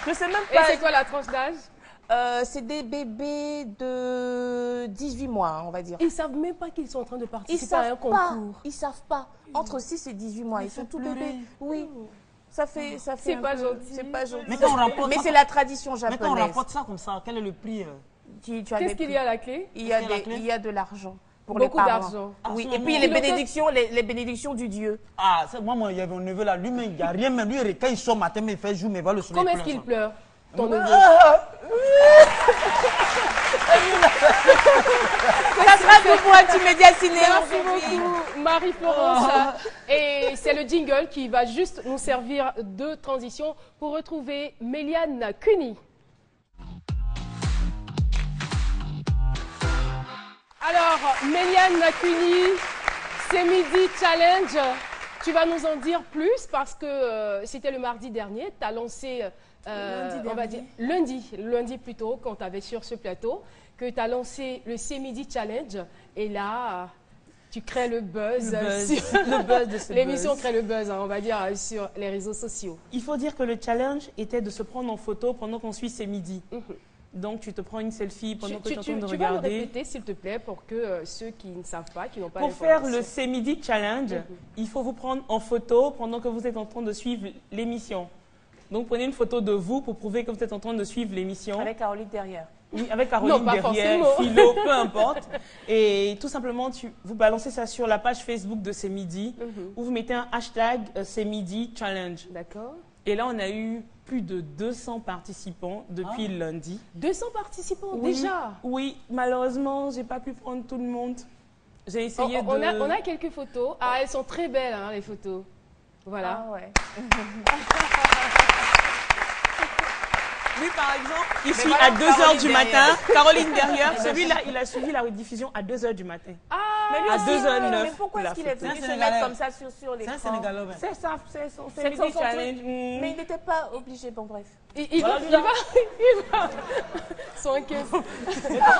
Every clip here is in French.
Je sais même Et pas. c'est quoi la tranche d'âge? C'est des bébés de 18 mois, hein, on va dire. Ils ne savent même pas qu'ils sont en train de Ils participer à un savent pas. concours. Ils savent pas. Entre 6 et 18 mois, ils sont tout bébés. Oui. Ça fait C'est un pas peu- gentil. C'est pas gentil. Mais quand on rapporte Mais ça- c'est la tradition Mais japonaise. quand on rapporte ça comme ça, quel est le prix Qu'est-ce qu'il y a à la clé? Il y a Qu'est-ce qu'il y a à la clé? il y a de l'argent. Pour Beaucoup les parents. d'argent. Oui, Ah, et puis les bénédictions du Dieu. Ah, moi, il y avait un neveu là, lui-même, il n'y a rien, mais lui, quand il sort matin, mais il fait jour, mais il va le soleil. Comment est-ce qu'il pleure, ton neveu? Ça sera tout pour Multimédia Ciné. Merci beaucoup, Marie-Florence. Et c'est le jingle qui va juste nous servir de transition pour retrouver Méliane Cuny. Alors, Méliane Cuny, c'est Midi Challenge. Tu vas nous en dire plus parce que c'était le mardi dernier. Tu as lancé, on va dire, lundi plutôt, quand tu avais sur ce plateau, que tu as lancé le C'est Midi Challenge. Et là, tu crées le buzz. Le buzz de ce L'émission buzz. crée le buzz, hein, on va dire, sur les réseaux sociaux. Il faut dire que le challenge était de se prendre en photo pendant qu'on suit C'est Midi. Mhm. Donc, tu te prends une selfie pendant que tu es en train de tu vas le regarder. répéter, s'il te plaît, pour que ceux qui ne savent pas, qui n'ont pas Pour faire le l'information. C'est Midi Challenge, il faut vous prendre en photo pendant que vous êtes en train de suivre l'émission. Donc, prenez une photo de vous pour prouver que vous êtes en train de suivre l'émission. Avec Caroline derrière. Oui, avec Caroline Non, pas derrière, forcément. Philo, peu importe. Et tout simplement, vous balancez ça sur la page Facebook de C'est Midi, où vous mettez un hashtag C'est Midi Challenge. D'accord. Et là, on a eu plus de 200 participants depuis lundi. 200 participants Oui, déjà. Oui, malheureusement, j'ai pas pu prendre tout le monde. J'ai essayé On de... a quelques photos. Ah, elles sont très belles, hein, les photos. Voilà. Ah ouais. Lui, par exemple, il Mais suit voilà, à 2 h Caroline du derrière. matin. Caroline derrière. Celui-là, il a suivi la rediffusion à 2 h du matin. Ah, Mais lui À aussi, 2h09, mais pourquoi est-ce qu'il est la venu photo. se C'est un mettre Sénégalais. comme ça sur C'est un l'écran? Sénégalais. Ben. C'est ça, c'est son C'est Midi son Challenge. truc. Mais il n'était pas obligé, bon bref. il va. Son inquiet. Mais pourquoi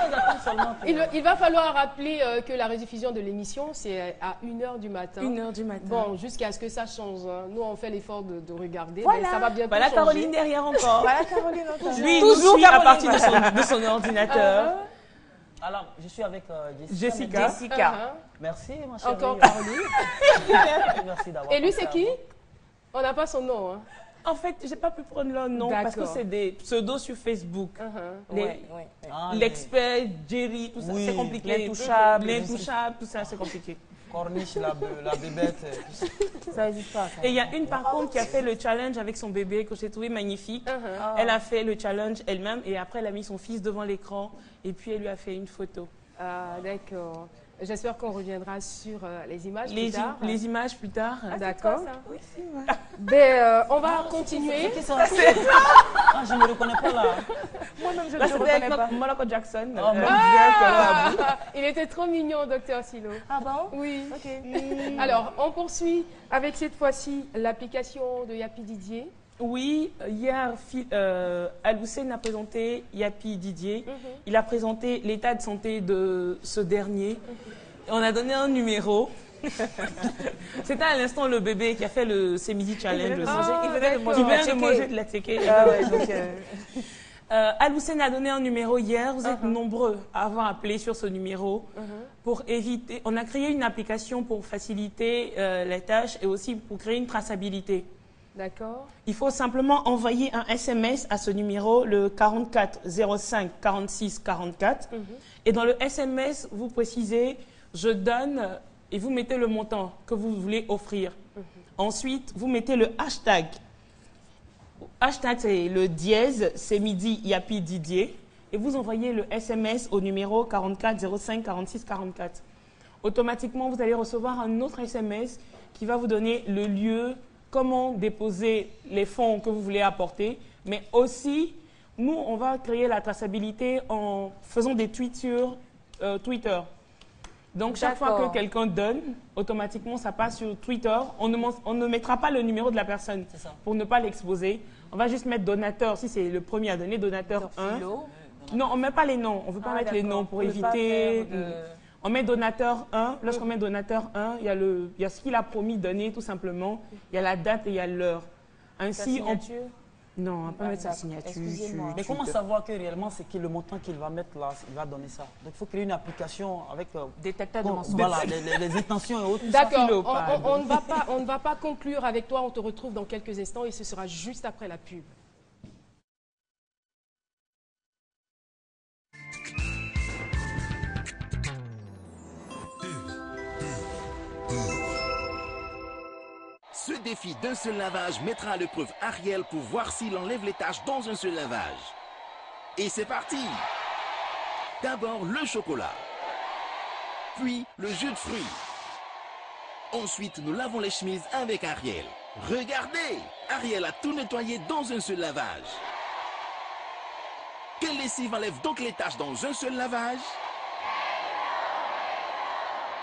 ils attendent seulement pour- Il va falloir rappeler que la rediffusion de l'émission, c'est à 1 h du matin. 1 h du matin. Bon, jusqu'à ce que ça change. Hein. Nous, on fait l'effort de regarder, Voilà. mais ça va bientôt Voilà changer. Caroline derrière encore. Voilà Caroline encore. Lui, il Toujours nous suit à Caroline. partir de son ordinateur. Alors, je suis avec Jessica. Jessica. Merci, ma chérie. Encore Caroline. Merci d'avoir Et lui, pensé c'est à qui? moi. On n'a pas son nom. Hein. En fait, j'ai pas pu prendre leur nom parce que D'accord. c'est des pseudos sur Facebook. Les- Ouais, ouais. Ah, L'expert, Jerry, tout ça, Oui, c'est compliqué. l'intouchable. L'intouchable, tout ça, c'est compliqué. Corniche, la bébête. tout ça. Ça n'existe pas. ça. Et il y a une par contre qui a fait le challenge avec son bébé que j'ai trouvé magnifique. Ah. Elle a fait le challenge elle-même et après elle a mis son fils devant l'écran et puis elle lui a fait une photo. Ah, d'accord. J'espère qu'on reviendra sur les images plus tard. Les images plus tard. D'accord. Oui, si, ouais. Ben, on va continuer. Qui ça Ah, je ne me reconnais pas là. Moi-même, je ne Là le c'était reconnais avec pas. Monaco Jackson. Oh, mon Il était trop mignon, docteur Silo. Ah bon? Oui. Ok. Alors, on poursuit avec cette fois-ci l'application de Yapi Didier. Oui, hier, Aloussène a présenté Yapi Didier. Il a présenté l'état de santé de ce dernier. Et on a donné un numéro. C'était à l'instant le bébé qui a fait le C'est Midi Challenge. Il venait de manger Qui vient de la manger tchéké. de la tchéké. Ah ouais, donc... Aloussène a donné un numéro hier. Vous êtes nombreux à avoir appelé sur ce numéro pour éviter. On a créé une application pour faciliter les tâches et aussi pour créer une traçabilité. D'accord. Il faut simplement envoyer un SMS à ce numéro, le 44 05 46 44. Et dans le SMS, vous précisez « Je donne » et vous mettez le montant que vous voulez offrir. Ensuite, vous mettez le hashtag. Hashtag, c'est le dièse, c'est midi, Yapi Didier. Et vous envoyez le SMS au numéro 44 05 46 44. Automatiquement, vous allez recevoir un autre SMS qui va vous donner le lieu, comment déposer les fonds que vous voulez apporter, mais aussi, nous, on va créer la traçabilité en faisant des tweets sur Twitter. Donc, chaque fois que quelqu'un donne, automatiquement, ça passe sur Twitter. On ne mettra pas le numéro de la personne pour ne pas l'exposer. On va juste mettre donateur, si c'est le premier à donner, donateur 1. Non, on ne met pas les noms. On ne veut pas mettre les noms pour éviter... On met donateur 1. Lorsqu'on met donateur 1, il y a ce qu'il a promis de donner, tout simplement. Il y a la date et il y a l'heure. Ainsi, Sa signature. Non, on ne peut pas mettre sa signature. Excusez-moi. Mais comment savoir que réellement c'est le montant qu'il va mettre là, il va donner ça? Donc il faut créer une application avec Détecteur de mensonges. voilà, les intentions et autres. D'accord, on ne va pas conclure avec toi, on te retrouve dans quelques instants et ce sera juste après la pub. Ce défi d'un seul lavage mettra à l'épreuve Ariel pour voir s'il enlève les taches dans un seul lavage. Et c'est parti! D'abord le chocolat, puis le jus de fruits. Ensuite, nous lavons les chemises avec Ariel. Regardez! Ariel a tout nettoyé dans un seul lavage. Quelle lessive enlève donc les taches dans un seul lavage?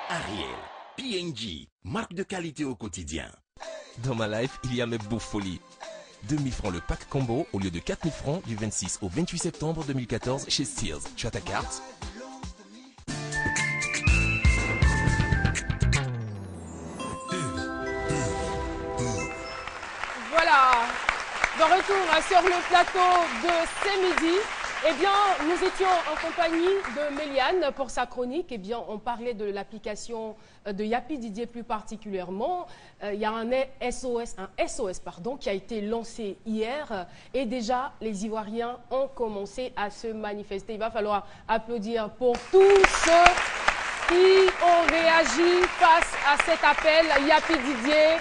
Ariel, P&G, marque de qualité au quotidien. Dans ma life, il y a mes beaux folies. 2000 francs le pack combo au lieu de 4000 francs du 26 au 28 septembre 2014 chez Sears. Tu as ta carte? Voilà, de retour sur le plateau de C'est Midi. Eh bien, nous étions en compagnie de Méliane pour sa chronique. Eh bien, on parlait de l'application de Yapi Didier plus particulièrement. Il y a un SOS qui a été lancé hier et déjà les Ivoiriens ont commencé à se manifester. Il va falloir applaudir pour tous ceux qui ont réagi face à cet appel. Yapi Didier,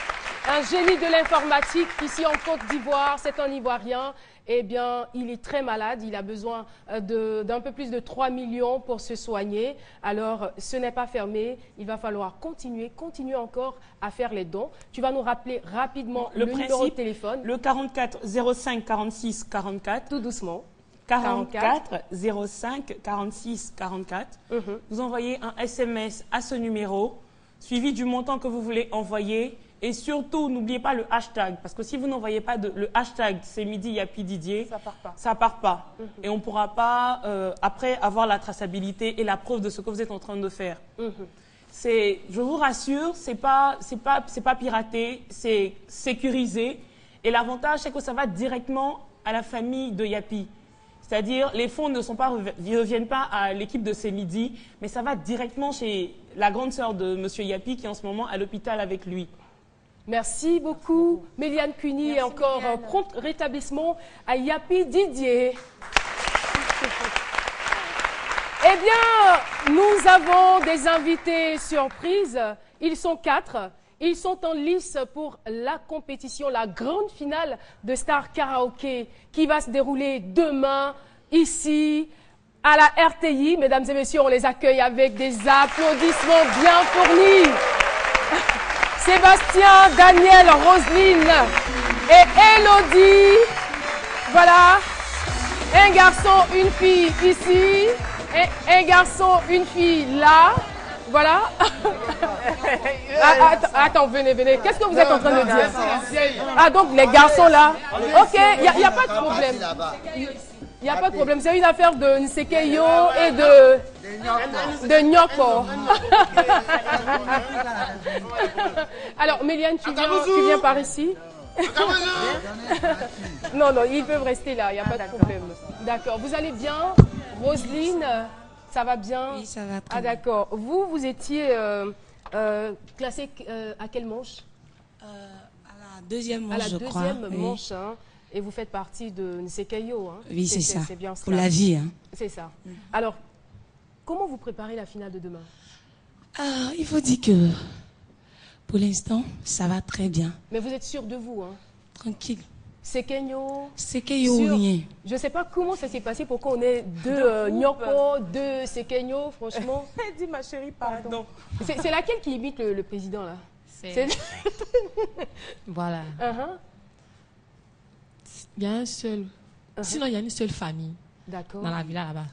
un génie de l'informatique ici en Côte d'Ivoire, c'est un Ivoirien. Eh bien, il est très malade, il a besoin d'un peu plus de 3 millions pour se soigner. Alors, ce n'est pas fermé, il va falloir continuer encore à faire les dons. Tu vas nous rappeler rapidement le numéro de téléphone. Le 44 05 46 44. Tout doucement. 44 05 46 44. Vous envoyez un SMS à ce numéro, suivi du montant que vous voulez envoyer. Et surtout, n'oubliez pas le hashtag, parce que si vous n'envoyez pas le hashtag C'est Midi Yapi Didier, ça part pas. Et on ne pourra pas, après, avoir la traçabilité et la preuve de ce que vous êtes en train de faire. Je vous rassure, c'est pas piraté, c'est sécurisé. Et l'avantage, c'est que ça va directement à la famille de Yapi. C'est-à-dire, les fonds ne reviennent pas à l'équipe de C'est Midi, mais ça va directement chez la grande sœur de M. Yapi, qui est en ce moment à l'hôpital avec lui. Merci beaucoup, Méliane Cuny, et encore un prompt rétablissement à Yapi Didier. Eh bien, nous avons des invités surprises. Ils sont 4. Ils sont en lice pour la compétition, la grande finale de Star Karaoké qui va se dérouler demain, ici, à la RTI. Mesdames et messieurs, on les accueille avec des applaudissements bien fournis. Sébastien, Daniel, Roselyne et Elodie. Voilà. Un garçon, une fille ici. Et un garçon, une fille là. Voilà. Attends, venez. Qu'est-ce que vous êtes en train de dire? Ah, donc les garçons là. Ok, il n'y a pas de problème. Il n'y a pas de problème. C'est une affaire de Nsekeyo et de Nyoko. Alors, Méliane, tu viens par ici. Non, ils peuvent rester là. Il n'y a pas de problème. D'accord. Vous allez bien? Roselyne, ça va bien? Oui, ça va très bien. Ah, d'accord. Vous étiez classée à quelle manche? À la deuxième manche, je crois. À la deuxième manche, hein. Et vous faites partie de Nsekeyo, hein? Oui, c'est ça. C'est bien pour la vie. Hein. C'est ça. Alors, comment vous préparez la finale de demain? Il faut dire que pour l'instant, ça va très bien. Mais vous êtes sûr de vous, hein? Tranquille. Sekeyo. Sekeyo ou rien. Je ne sais pas comment ça s'est passé pour qu'on ait deux Nyoko, deux Sekeyo, franchement. Dis ma chérie, pardon. C'est laquelle qui imite le président, là? Voilà. Il y a un seul. Sinon, il y a une seule famille dans la villa là-bas.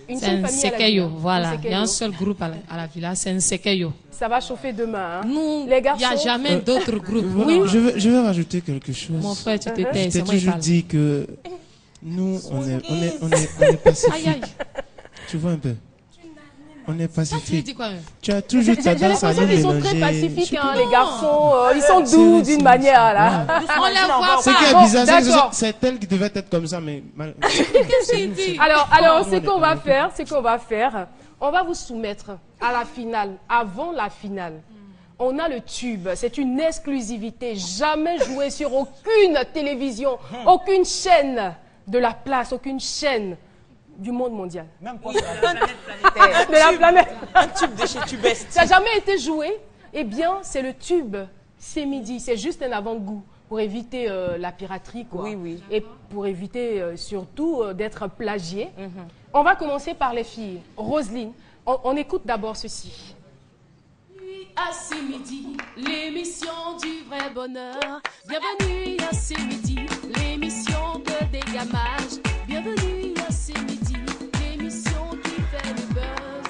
C'est un Sekeyo, voilà. Il y a un seul groupe à la villa, c'est un Sekeyo. Ça va chauffer demain. Hein? Nous, les garçons. Il n'y a jamais d'autres groupes. Oui. Je veux rajouter quelque chose. Mon frère, tu te tais. Je t'ai toujours dit que nous, on est pacifique. Tu vois un peu. On est pacifique. dis quoi? Tu as toujours tendance à nous mélanger. Ils sont très pacifiques, hein, les garçons. Ils sont doux d'une manière, là. On les voit pas. Ce qui est bizarre, c'est elle qui devait être comme ça, mais... Qu'est-ce qu'il dit? Alors, ce qu'on va faire, on va vous soumettre à la finale, avant la finale. On a le tube, c'est une exclusivité, jamais joué sur aucune télévision, aucune chaîne de la place, aucune chaîne du monde mondial. Même pas de la planète. Un tube de chez Tubest. Ça n'a jamais été joué. Eh bien, c'est le tube, c'est midi, c'est juste un avant-goût pour éviter la piraterie, quoi. Oui, oui. Et pour éviter surtout d'être plagié. On va commencer par les filles. Roselyne, on écoute d'abord ceci. À ce midi, l'émission du vrai bonheur. Bienvenue à ce midi, l'émission de dégamage. Bienvenue à ce midi, l'émission qui fait le buzz.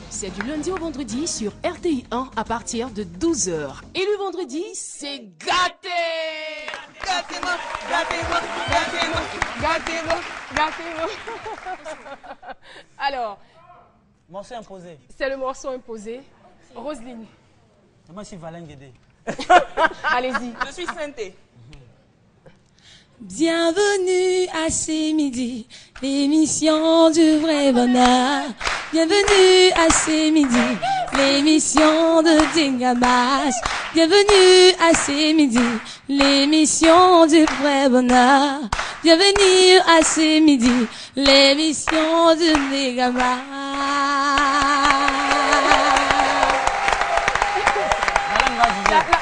C'est du lundi au vendredi sur RTI 1 à partir de 12h. Et le vendredi, c'est gâté! Gâtez-moi, gâtez-moi, gâtez-moi, gâtez-moi, gâtez-moi. Alors, morceau imposé. C'est le morceau imposé. Roselyne. Moi, je suis Valin Guédé. Allez-y. Je suis Sainté. Bienvenue à ce midi, l'émission du vrai bonheur. Bienvenue à ce midi, l'émission de Dingamas. Bienvenue à ce midi, l'émission du vrai bonheur. Bienvenue à ce midi, l'émission de Dingamas.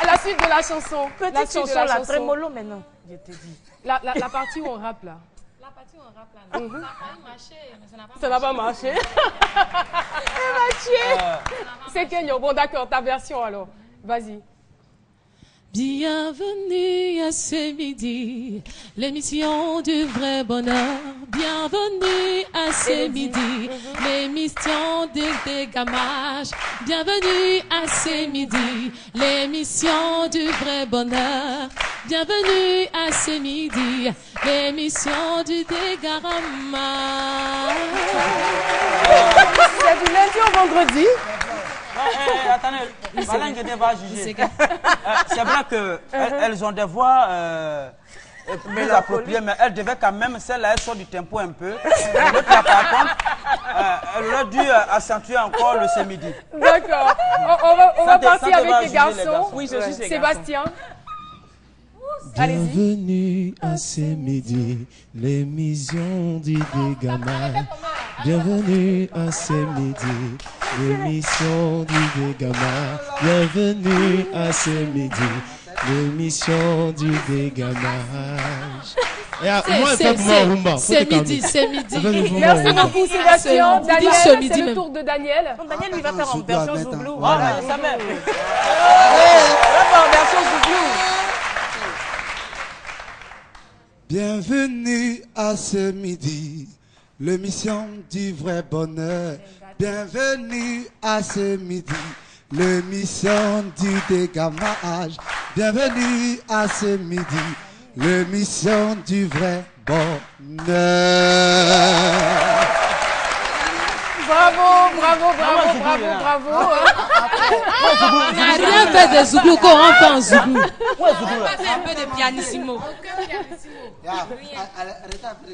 La suite de la chanson. Petite chanson, la trémolo maintenant. Je te dis. La partie où on rappe là. La partie où on rappe là, ça n'a pas marché, mais ça n'a pas marché. Ça n'a pas marché. C'est Kenyo. Bon d'accord, ta version alors. Vas-y. Bienvenue à ce midi, l'émission du vrai bonheur. Bienvenue à ce midi, l'émission du dégamage. Bienvenue à ce midi, l'émission du vrai bonheur. Bienvenue à ce midi, l'émission du dégamage. C'est du lundi au vendredi. Attendez, Valin Guédé va juger. C'est vrai qu'elles ont des voix plus appropriées, mais elles devaient quand même, celle-là, elle sort du tempo un peu. L'autre, là, par contre, elle aurait dû accentuer encore le ce-midi. D'accord. On va partir avec les garçons. Oui, je suis Sébastien. Bienvenue à ce midi, l'émission du dégamage. Bienvenue à ce midi, l'émission du dégamage. Bienvenue à ce midi, l'émission du dégamage. C'est midi, c'est midi. Merci beaucoup Sébastien. Daniel, c'est le tour de Daniel. Daniel lui va faire en version Zouglou. Ah, ça même. Version Zouglou. Bienvenue à ce midi, l'émission du vrai bonheur. Bienvenue à ce midi, l'émission du dégamage. Bienvenue à ce midi, l'émission du vrai bonheur. Bravo. On n'a rien fait de Zouglou qu'on rentre en Zouglou. On va faire un peu de pianissimo.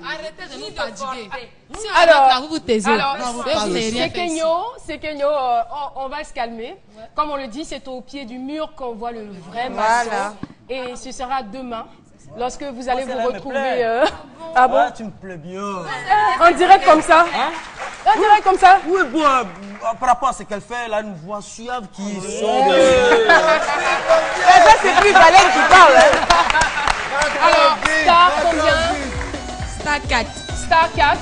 Arrêtez de nous fatiguer. Si on rentre là, vous vous taisez. Alors, c'est Kenyo, on va se calmer. Comme on le dit, c'est au pied du mur qu'on voit le vrai maçon. Et ce sera demain. Lorsque vous allez vous retrouver... Ah bon? Tu me plais bien. En direct comme ça? En direct comme ça? Oui, bon, par rapport à ce qu'elle fait, elle a une voix suave qui sort de... Ça, c'est plus Valère qui parle. Alors, star combien? Star 4. Star 4.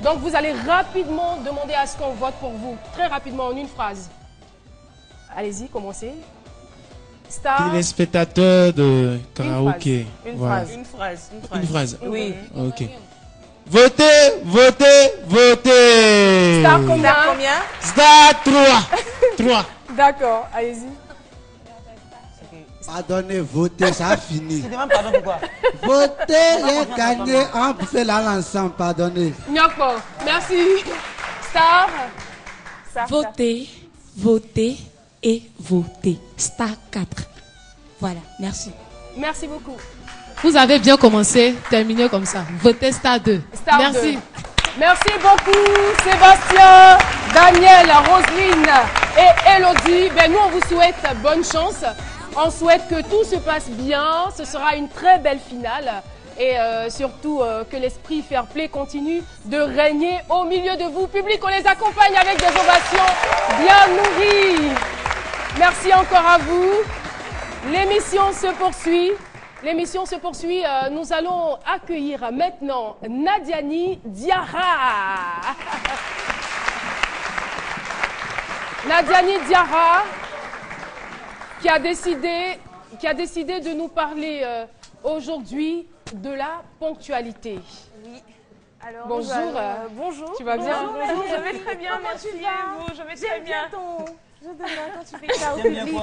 Donc, vous allez rapidement demander à ce qu'on vote pour vous. Très rapidement, en une phrase. Allez-y, commencez. Star. Les spectateurs de karaoké. Une phrase. Oui. Ok. Votez. Star combien? Star 3. D'accord, allez-y. Pardonnez, votez, ça a fini. Tu demandes pardon pourquoi? Votez, les gagner, on fait là l'ensemble, pardonnez. D'accord, merci. Star. Votez, votez et votez. Star 4. Voilà, merci. Merci beaucoup. Vous avez bien commencé, terminé comme ça. Votez Star 2. Star merci. 2. Merci beaucoup, Sébastien, Daniel, Roselyne et Elodie. Ben, nous, on vous souhaite bonne chance. On souhaite que tout se passe bien. Ce sera une très belle finale. Et surtout que l'esprit fair play continue de régner au milieu de vous. Public, on les accompagne avec des ovations bien nourries. Merci encore à vous. L'émission se poursuit. L'émission se poursuit. Nous allons accueillir maintenant Nadiani Diarra. Nadiani Diarra qui a décidé de nous parler aujourd'hui de la ponctualité. Oui. Alors, bonjour. Bonjour. Tu vas bien? Bonjour, je vais très bien, merci. Vous, je vais très bien. Je te vois quand tu fais ça au public.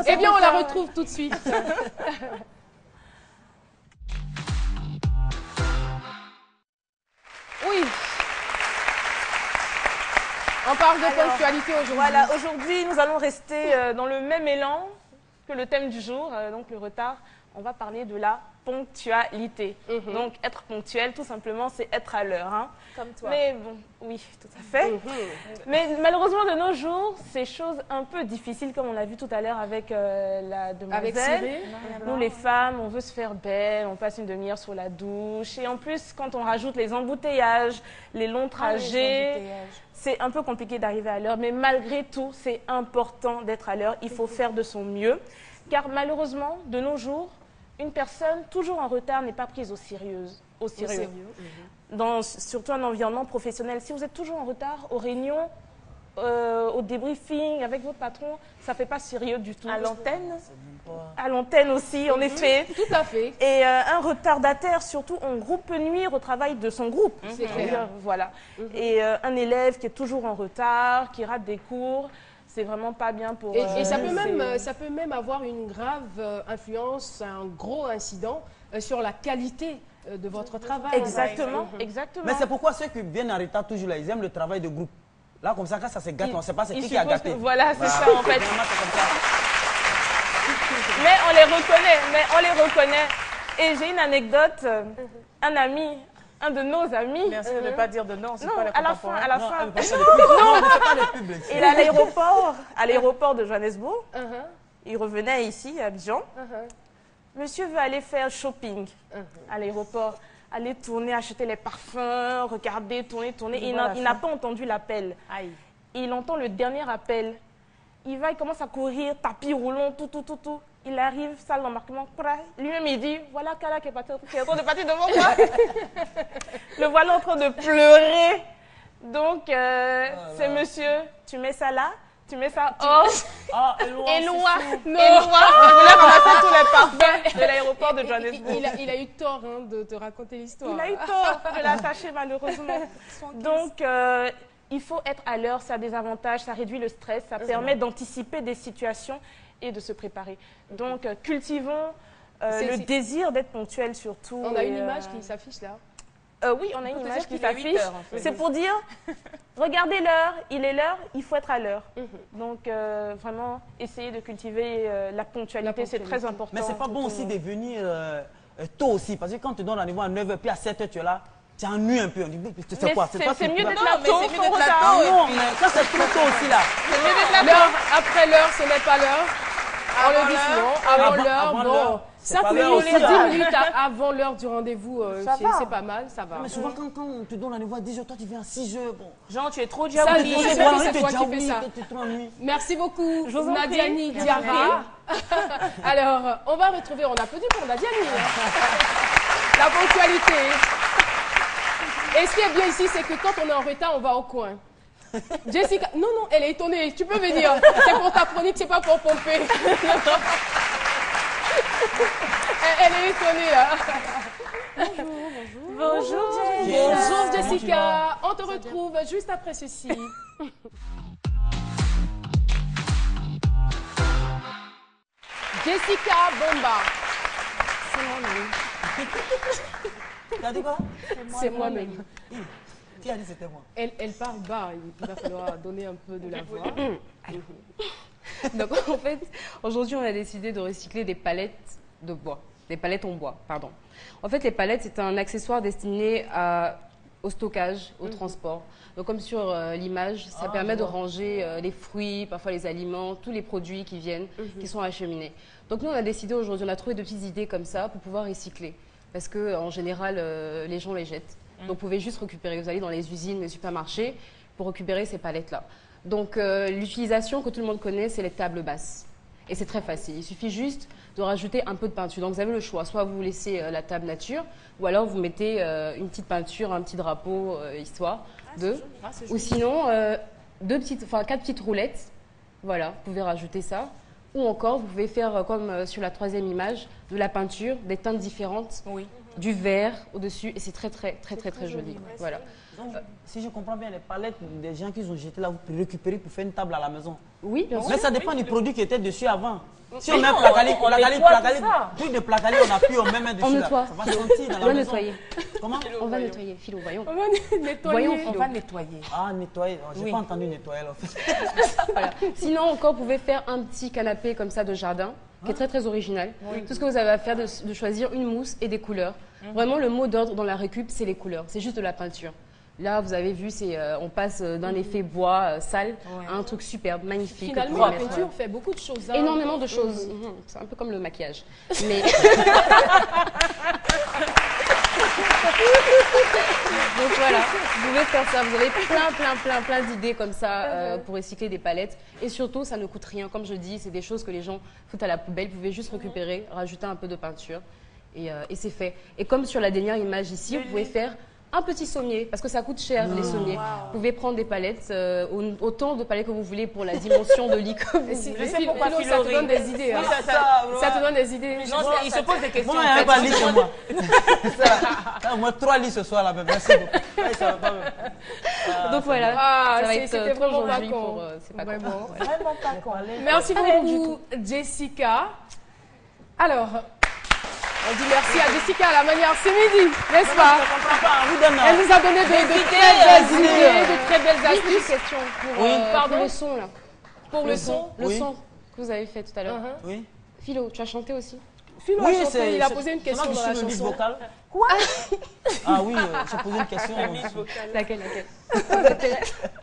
Eh bien, on la retrouve tout de suite. Oui. On parle de ponctualité aujourd'hui. Voilà, aujourd'hui, nous allons rester dans le même élan que le thème du jour, donc le retard. On va parler de la ponctualité. Donc, être ponctuel, tout simplement, c'est être à l'heure. Hein. Comme toi. Mais bon, oui, tout à fait. Mais malheureusement, de nos jours, c'est chose un peu difficile, comme on l'a vu tout à l'heure avec la demoiselle. Nous, les femmes, on veut se faire belle, on passe une demi-heure sur la douche. Et en plus, quand on rajoute les embouteillages, les longs trajets, c'est un peu compliqué d'arriver à l'heure. Mais malgré tout, c'est important d'être à l'heure. Il faut faire de son mieux. Car malheureusement, de nos jours, une personne toujours en retard n'est pas prise au sérieux. Surtout un environnement professionnel. Si vous êtes toujours en retard aux réunions, au débriefing avec votre patron, ça ne fait pas sérieux du tout. À l'antenne? À l'antenne aussi, en effet. Tout à fait. Et un retardataire, surtout en groupe, peut nuire au travail de son groupe. C'est clair. Voilà. Et un élève qui est toujours en retard, qui rate des cours, c'est vraiment pas bien pour... Et ça peut même avoir une grave influence, un gros incident sur la qualité de votre travail. Exactement, exactement. Mais c'est pourquoi ceux qui viennent en retard toujours là, ils aiment le travail de groupe. Là, comme ça, quand ça se gâte, on ne sait pas c'est qui a gâté. Voilà, c'est ça en fait. Mais on les reconnaît. Et j'ai une anecdote, un ami... Un de nos amis. Merci de ne pas dire de non, c'est pas à la fin. Non, ne fais pas le public. Il est à l'aéroport de Johannesburg. Il revenait ici, à Abidjan. Monsieur veut aller faire shopping à l'aéroport. Aller tourner, acheter les parfums, regarder, tourner. Il n'a pas entendu l'appel. Il entend le dernier appel. Il commence à courir, tapis roulant, tout. Il arrive, salle d'embarquement, lui-même il dit, voilà Kala qui est en train de partir devant moi. Le voilà en train de pleurer. Donc, c'est monsieur, tu mets ça là, tu mets ça hors. Éloi. Il voulait ramasser tous les parfums de l'aéroport de Johannesburg. Il a eu tort de te raconter l'histoire. Il a eu tort de l'attacher malheureusement. Donc, il faut être à l'heure, ça a des avantages, ça réduit le stress, ça permet d'anticiper des situations et de se préparer. Donc, cultivons le désir d'être ponctuel surtout. On a une image qui s'affiche là. Oui, on a une image qui s'affiche. C'est pour dire, regardez l'heure, il est l'heure, il faut être à l'heure. Donc, vraiment, essayez de cultiver la ponctualité, c'est très important. Mais c'est pas bon aussi de venir tôt aussi, parce que quand tu donnes rendez-vous à 9h, puis à 7h, tu es là. Tu ennuies un peu. On dit, c'est quoi? C'est mieux d'être là tôt. Non, mais quand c'est trop tôt aussi là. C'est mieux d'être là tôt. Après l'heure, ce n'est pas l'heure. On le dit sinon. Avant l'heure, bon. 5 minutes, 10 minutes avant l'heure du rendez-vous, c'est pas mal, ça va. Mais souvent, quand on te donne rendez-vous à 10h, toi tu viens à 6h. Bon. Genre, tu es trop déjà oublié. C'est toi qui fais ça. Merci beaucoup, Nadiani Diarra. Alors, on va retrouver, on applaudit pour Nadiani. La ponctualité. Et ce qui est bien ici, c'est que quand on est en retard, on va au coin. Jessica, non, elle est étonnée. Tu peux venir. C'est pour ta chronique, c'est pas pour pomper. Elle est étonnée là. Bonjour Jessica. On te retrouve juste après ceci. Jessica Bomba. C'est moi-même. C'est moi-même. Qui a dit c'était moi? Elle parle bas, il va falloir donner un peu de la voix. Donc en fait, aujourd'hui on a décidé de recycler des palettes de bois, des palettes en bois, pardon. En fait, les palettes, c'est un accessoire destiné au stockage, au transport. Donc comme sur l'image, ça permet de ranger les fruits, parfois les aliments, tous les produits qui viennent, qui sont acheminés. Donc nous on a décidé aujourd'hui, on a trouvé de petites idées comme ça pour pouvoir recycler. Parce qu'en général, les gens les jettent. Donc vous pouvez juste récupérer, vous allez dans les usines, les supermarchés, pour récupérer ces palettes-là. Donc l'utilisation que tout le monde connaît, c'est les tables basses. Et c'est très facile, il suffit juste de rajouter un peu de peinture. Donc vous avez le choix, soit vous laissez la table nature, ou alors vous mettez une petite peinture, un petit drapeau, histoire de... Ou sinon, 4 petites roulettes, voilà, vous pouvez rajouter ça. Ou encore, vous pouvez faire comme sur la 3e image, de la peinture, des teintes différentes, du vert au-dessus, et c'est très joli. Voilà. Donc, si je comprends bien, les palettes des gens qui ont jeté là, vous pouvez récupérer pour faire une table à la maison. Oui, bien sûr. Mais ça dépend du produit qui était dessus avant. Si on met placali, truc de placali, on appuie, on met dessus. On nettoie. Ça va sentir dans la maison. Nettoyer. Comment? On va nettoyer. Philo, voyons. On va nettoyer. Voyons, on va nettoyer. Ah, nettoyer. J'ai pas entendu nettoyer en fait. Voilà. Sinon, encore, vous pouvez faire un petit canapé comme ça de jardin, qui est très original. Tout ce que vous avez à faire, de choisir une mousse et des couleurs. Vraiment, le mot d'ordre dans la récup, c'est les couleurs. C'est juste de la peinture. Là, vous avez vu, on passe d'un effet bois sale à un truc superbe, magnifique. Finalement, la peinture fait beaucoup de choses. Hein. Énormément de choses. C'est un peu comme le maquillage. Mais... Donc voilà, vous pouvez faire ça. Vous avez plein d'idées comme ça pour recycler des palettes. Et surtout, ça ne coûte rien. Comme je dis, c'est des choses que les gens foutent à la poubelle. Vous pouvez juste récupérer, rajouter un peu de peinture. Et c'est fait. Et comme sur la dernière image ici, vous pouvez faire un petit sommier, parce que ça coûte cher les sommiers. Vous pouvez prendre des palettes, autant de palettes que vous voulez pour la dimension de lit que vous voulez. Je sais pourquoi ça te donne des idées. Hein. Ça te donne des idées. Non, il se pose des questions. Moi, il n'y a pas de lit chez moi. Moi, 3 lits ce soir là, merci beaucoup. Donc voilà, ça va être trop joli pour... C'est pas vraiment pas con. Merci beaucoup, Jessica. Alors... On dit merci à Jessica à la manière, c'est midi, n'est-ce pas? Elle nous a donné de très belles astuces. Pour le son, là. Pour le son? Le son que vous avez fait tout à l'heure. Oui. Philo, tu as chanté aussi? Philo a chanté, il a posé une question dans la chanson. Quoi? Ah oui, j'ai posé une question. Laquelle?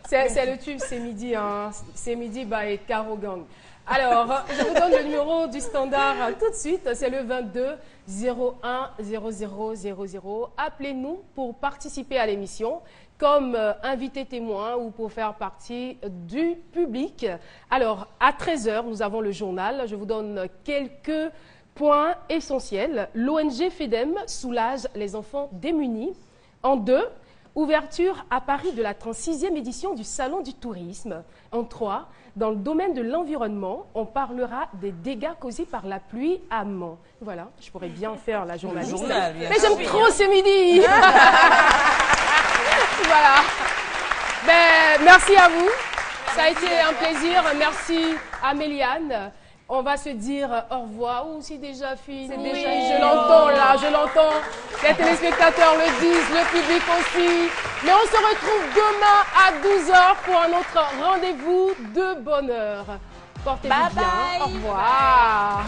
C'est le tube, c'est midi, hein. C'est midi by Caro Gang. Alors, je vous donne le numéro du standard tout de suite, c'est le 22 01 00 00. Appelez-nous pour participer à l'émission comme invité témoin ou pour faire partie du public. Alors, à 13h, nous avons le journal. Je vous donne quelques points essentiels. L'ONG FEDEM soulage les enfants démunis. En 2, ouverture à Paris de la 36e édition du Salon du tourisme. En 3, dans le domaine de l'environnement, on parlera des dégâts causés par la pluie à Mans. Voilà, je pourrais bien faire la journaliste. Mais j'aime trop ce midi. Voilà. Ben, merci à vous. Ça a été un plaisir. Merci à Méliane. On va se dire au revoir. Ou c'est déjà fini. Je l'entends là, je l'entends. Les téléspectateurs le disent, le public aussi. Mais on se retrouve demain à 12h pour un autre rendez-vous de bonheur. Portez-vous bien. Au revoir.